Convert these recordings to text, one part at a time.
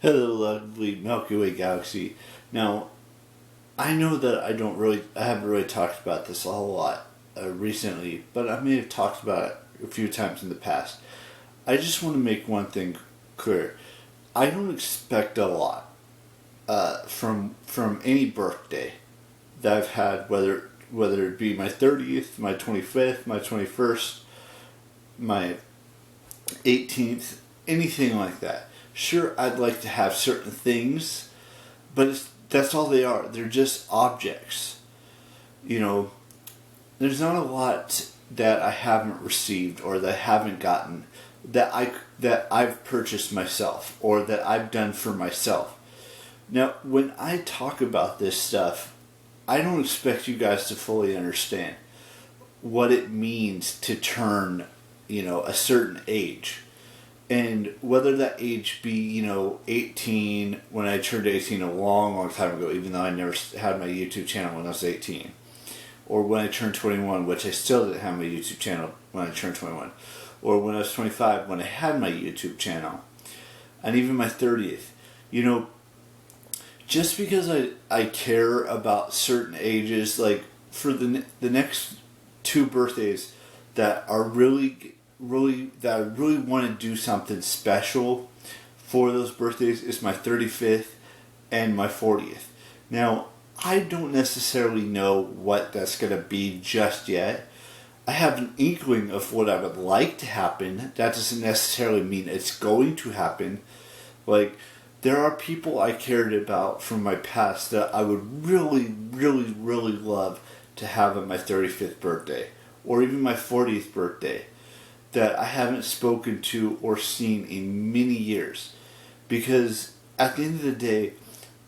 Hello, lovely Milky Way galaxy. Now, I know that I haven't really talked about this a whole lot recently, but I may have talked about it a few times in the past. I just want to make one thing clear. I don't expect a lot from any birthday that I've had, whether it be my 30th, my 25th, my 21st, my 18th, anything like that. Sure, I'd like to have certain things, but that's all they are. They're just objects. You know, there's not a lot that I haven't received or that I haven't gotten that I've purchased myself or that I've done for myself. Now, when I talk about this stuff, I don't expect you guys to fully understand what it means to turn, a certain age. And whether that age be, 18, when I turned 18 a long, long time ago, even though I never had my YouTube channel when I was 18. Or when I turned 21, which I still didn't have my YouTube channel when I turned 21. Or when I was 25, when I had my YouTube channel. And even my 30th. Just because I care about certain ages, like for the next two birthdays that are that I really want to do something special for those birthdays is my 35th and my 40th. Now, I don't necessarily know what that's going to be just yet. I have an inkling of what I would like to happen. That doesn't necessarily mean it's going to happen. Like, there are people I cared about from my past that I would really, really, really love to have at my 35th birthday or even my 40th birthday that I haven't spoken to or seen in many years. Because at the end of the day,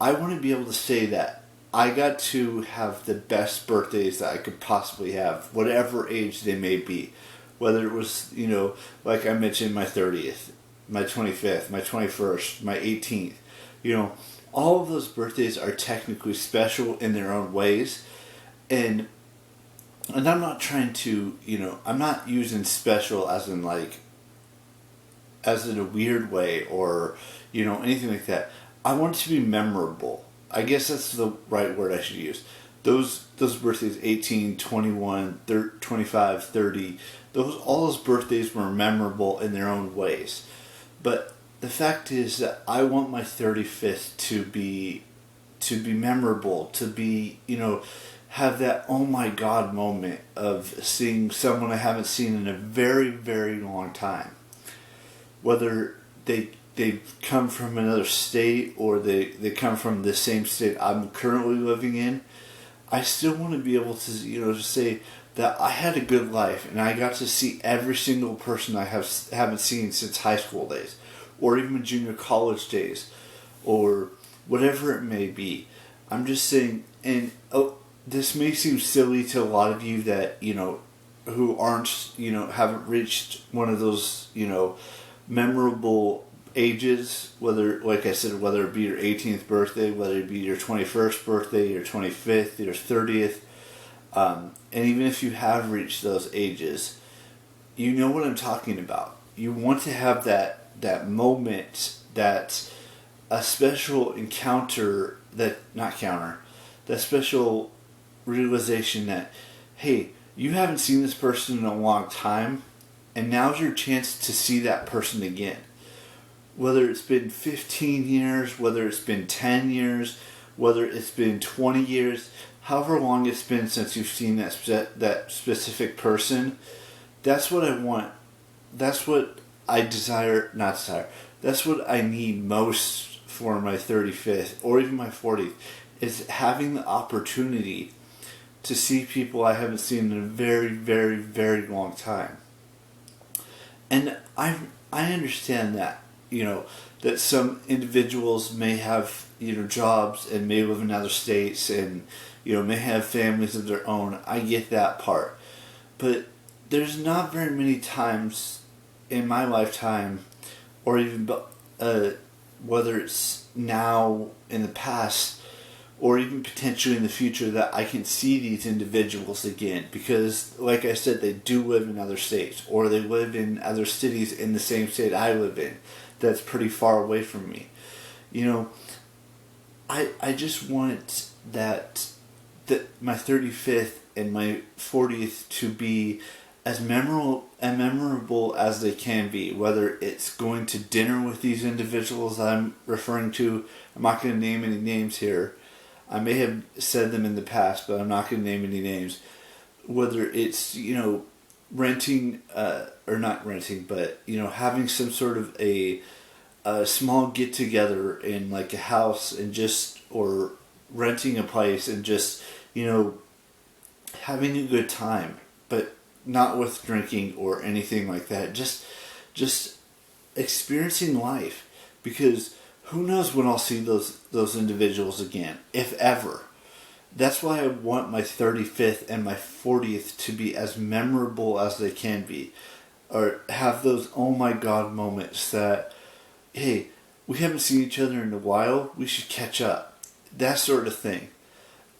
I want to be able to say that I got to have the best birthdays that I could possibly have, whatever age they may be. Whether it was, like I mentioned, my 30th, my 25th, my 21st, my 18th. All of those birthdays are technically special in their own ways. And I'm not trying to, I'm not using special as in a weird way or, anything like that. I want it to be memorable. I guess that's the right word I should use. Those birthdays, 18, 21, 25, 30, all those birthdays were memorable in their own ways. But the fact is that I want my 35th to be memorable, to be, have that oh my god moment of seeing someone I haven't seen in a very, very long time. Whether they come from another state or they come from the same state I'm currently living in, I still want to be able to, to say that I had a good life and I got to see every single person I haven't seen since high school days or even junior college days or whatever it may be. I'm just saying, and this may seem silly to a lot of you that, who aren't, haven't reached one of those, memorable ages, whether, like I said, whether it be your 18th birthday, whether it be your 21st birthday, your 25th, your 30th, and even if you have reached those ages, you know what I'm talking about. You want to have that moment, that a special encounter, that special realization that, hey, you haven't seen this person in a long time, and now's your chance to see that person again. Whether it's been 15 years, whether it's been 10 years, whether it's been 20 years, however long it's been since you've seen that specific person, that's what I want. That's what I desire, not desire. That's what I need most for my 35th or even my 40th, is having the opportunity to see people I haven't seen in a very, very, very long time. And I understand that, that some individuals may have, jobs and may live in other states and, may have families of their own. I get that part. But there's not very many times in my lifetime, or even whether it's now, in the past, or even potentially in the future, that I can see these individuals again. Because, like I said, they do live in other states, or they live in other cities in the same state I live in that's pretty far away from me. You know, I just want that my 35th and my 40th to be as memorable as they can be, whether it's going to dinner with these individuals I'm referring to. I'm not going to name any names here. I may have said them in the past, but I'm not going to name any names. Whether it's, renting, or not renting, but, having some sort of a small get together in like a house or renting a place and just, having a good time, but not with drinking or anything like that. Just experiencing life, because who knows when I'll see those individuals again, if ever. That's why I want my 35th and my 40th to be as memorable as they can be, or have those oh my god moments that, hey, we haven't seen each other in a while, we should catch up, that sort of thing.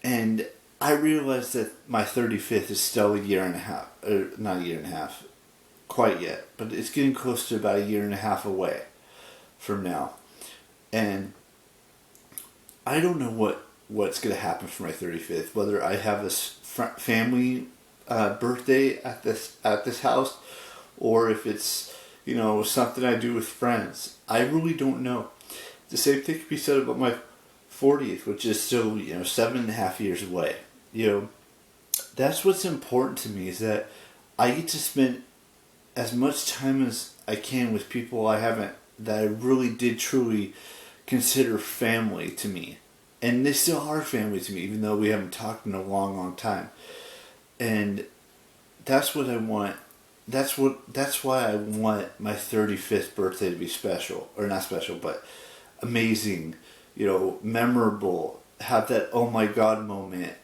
And I realize that my 35th is still a year and a half, or not a year and a half, quite yet, but it's getting close to about a year and a half away from now. And I don't know what's going to happen for my 35th, whether I have this family birthday at this house, or if it's, something I do with friends. I really don't know. The same thing could be said about my 40th, which is still, 7.5 years away. That's what's important to me, is that I get to spend as much time as I can with people that I really did truly consider family to me. And they still are family to me, even though we haven't talked in a long, long time. And that's what I want. That's why I want my 35th birthday to be special. Or not special, but amazing, memorable. Have that oh my god moment.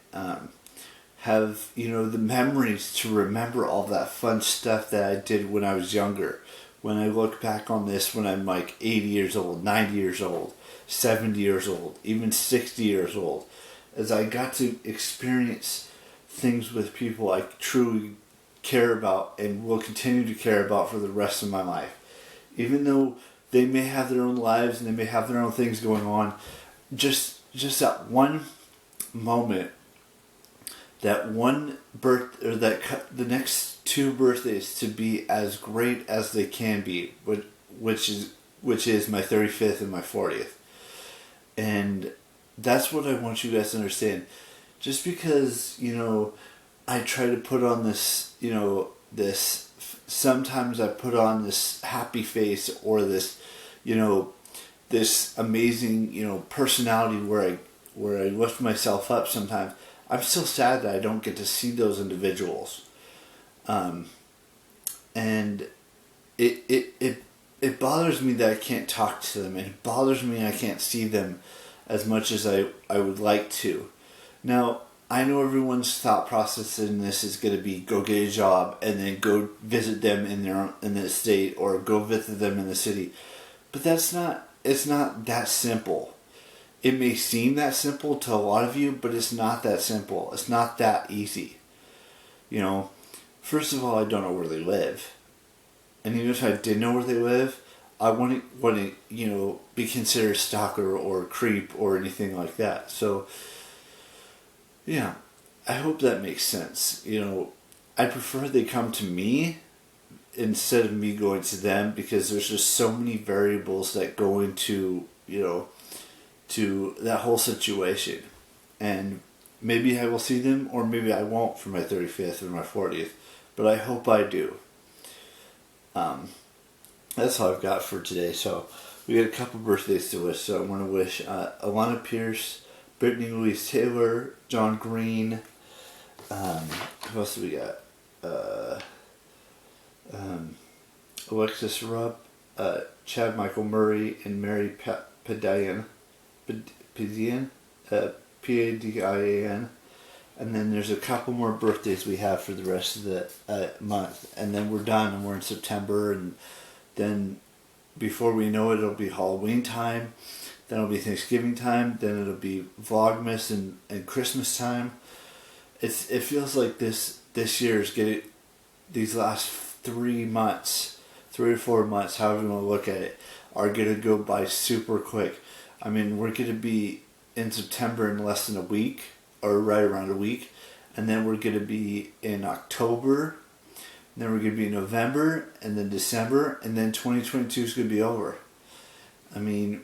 Have, the memories to remember all that fun stuff that I did when I was younger. When I look back on this when I'm like 80 years old, 90 years old, 70 years old, even 60 years old, as I got to experience things with people I truly care about and will continue to care about for the rest of my life. Even though they may have their own lives and they may have their own things going on, just that one moment, that one birth, or the next two birthdays to be as great as they can be, which is my 35th and my 40th. And that's what I want you guys to understand. Just because, I try to put on this, sometimes I put on this happy face, or this, this amazing, personality where I lift myself up sometimes. I'm still sad that I don't get to see those individuals. And it bothers me that I can't talk to them. It bothers me I can't see them as much as I would like to. Now, I know everyone's thought process in this is going to be go get a job and then go visit them in the state, or go visit them in the city. But it's not that simple. It may seem that simple to a lot of you, but it's not that simple. It's not that easy. First of all, I don't know where they live. And even if I did know where they live, I wouldn't be considered a stalker or a creep or anything like that. So, yeah, I hope that makes sense. I prefer they come to me instead of me going to them, because there's just so many variables that go into, to that whole situation. And maybe I will see them, or maybe I won't for my 35th or my 40th, but I hope I do. That's all I've got for today. So we got a couple birthdays to wish. So I want to wish Alana Pierce, Brittany Louise Taylor, John Green. Who else do we got? Alexis Rupp, Chad Michael Murray, and Mary Padian. Padian, Padian. And then there's a couple more birthdays we have for the rest of the month. And then we're done, and we're in September. And then before we know it, it'll be Halloween time. Then it'll be Thanksgiving time. Then it'll be Vlogmas and Christmas time. It feels like this year is getting, these last 3 months, 3 or 4 months, however you want to look at it, are going to go by super quick. I mean, we're going to be in September in less than a week, or right around a week. And then we're going to be in October. And then we're going to be in November, and then December, and then 2022 is going to be over. I mean,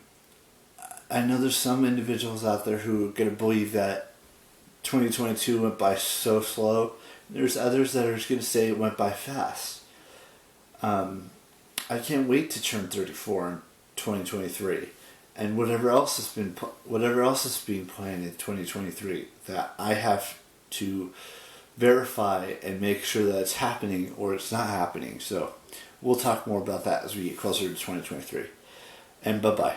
I know there's some individuals out there who are going to believe that 2022 went by so slow. There's others that are just going to say it went by fast. I can't wait to turn 34 in 2023, and whatever else is being planned in 2023 that I have to verify and make sure that it's happening or it's not happening. So we'll talk more about that as we get closer to 2023. And bye-bye.